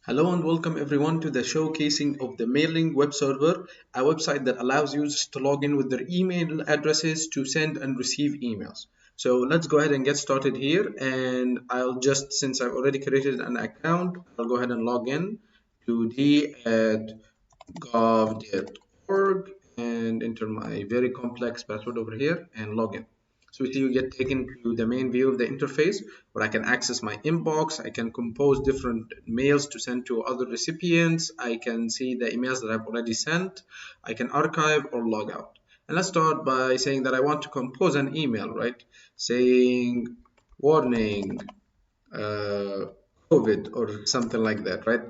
Hello and welcome everyone to the showcasing of the mailing web server, a website that allows users to log in with their email addresses to send and receive emails. So let's go ahead and get started here, and since I've already created an account, I'll go ahead and log in to d@gov.org and enter my very complex password over here and log in. So you get taken to the main view of the interface where I can access my inbox. I can compose different mails to send to other recipients. I can see the emails that I've already sent. I can archive or log out. And let's start by saying that I want to compose an email, right? Saying warning, COVID or something like that, right?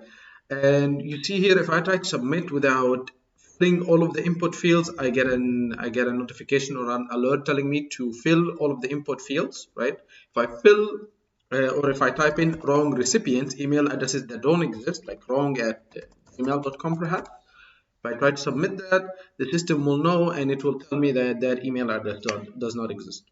And you see here, if I try to submit without filling all of the input fields, I get a notification or an alert telling me to fill all of the input fields, right? If I fill or if I type in wrong recipients, email addresses that don't exist, like wrong@gmail.com perhaps, if I try to submit that, the system will know and it will tell me that that email address does not exist.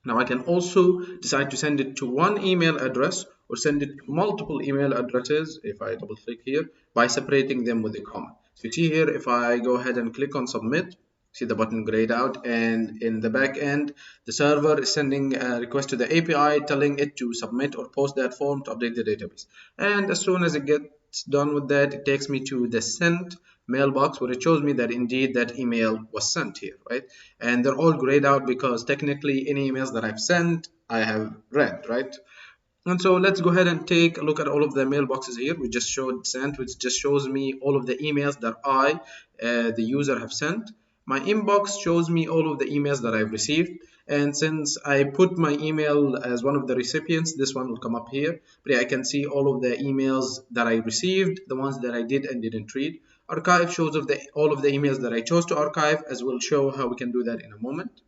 Now I can also decide to send it to one email address or send it to multiple email addresses if I double click here by separating them with a comma. So you see here, if I go ahead and click on submit, see the button grayed out, and in the back end the server is sending a request to the API telling it to submit or post that form to update the database. And as soon as it gets done with that, it takes me to the sent mailbox where it shows me that indeed that email was sent here, right? And they're all grayed out because technically any emails that I've sent I have read, right? And so let's go ahead and take a look at all of the mailboxes here. We just showed sent, which just shows me all of the emails that the user, have sent. My inbox shows me all of the emails that I've received. And since I put my email as one of the recipients, this one will come up here. But yeah, I can see all of the emails that I received, the ones that I did and didn't read. Archive shows all of the emails that I chose to archive, as we'll show how we can do that in a moment.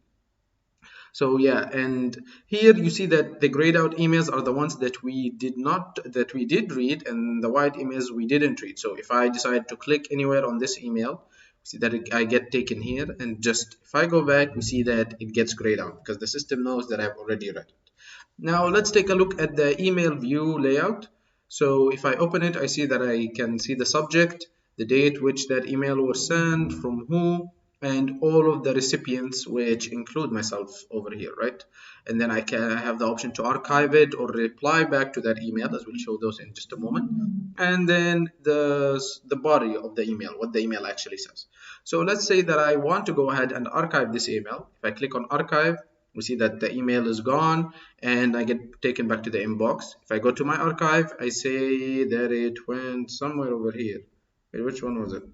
So yeah, and here you see that the grayed out emails are the ones that we did read, and the white emails we didn't read. So if I decide to click anywhere on this email, see that I get taken here, and just if I go back, we see that it gets grayed out because the system knows that I've already read it. Now let's take a look at the email view layout. So if I open it, I see that I can see the subject, the date which that email was sent, from who, and all of the recipients, which include myself over here, right? And then I have the option to archive it or reply back to that email, as we'll show those in just a moment. And then the body of the email, what the email actually says. So let's say that I want to go ahead and archive this email. If I click on archive, we see that the email is gone and I get taken back to the inbox. If I go to my archive, I say that it went somewhere over here. Wait, which one was it?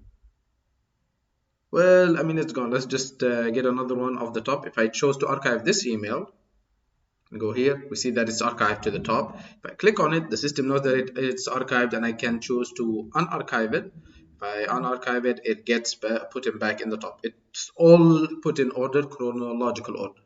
Well, I mean, it's gone. Let's just get another one off the top. If I chose to archive this email, go here, we see that it's archived to the top. If I click on it, the system knows that it's archived and I can choose to unarchive it. If I unarchive it, it gets put in back in the top. It's all put in order, chronological order.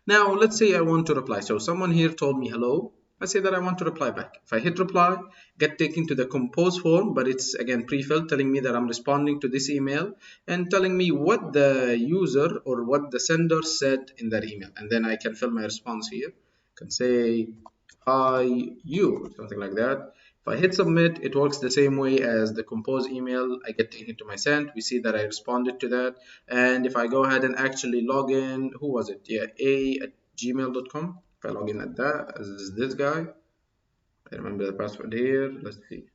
Now, let's say I want to reply. So someone here told me hello. Let's say that I want to reply back. If I hit reply, get taken to the compose form, but it's again pre-filled, telling me that I'm responding to this email and telling me what the user or what the sender said in that email. And then I can fill my response here. I can say, hi, you, something like that. If I hit submit, it works the same way as the compose email. I get taken to my sent. We see that I responded to that. And if I go ahead and actually log in, who was it? Yeah, a@gmail.com. If I log in at that, as this guy, I remember the password here. Let's see.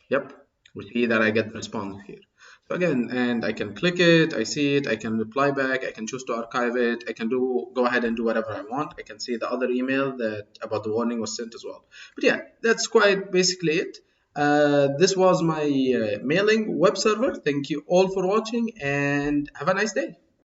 Yep, we see that I get the response here. So again, and I can click it, I see it, I can reply back, I can choose to archive it, I can go ahead and do whatever I want. I can see the other email that about the warning was sent as well. But yeah, that's quite basically it. This was my mailing web server. Thank you all for watching and have a nice day.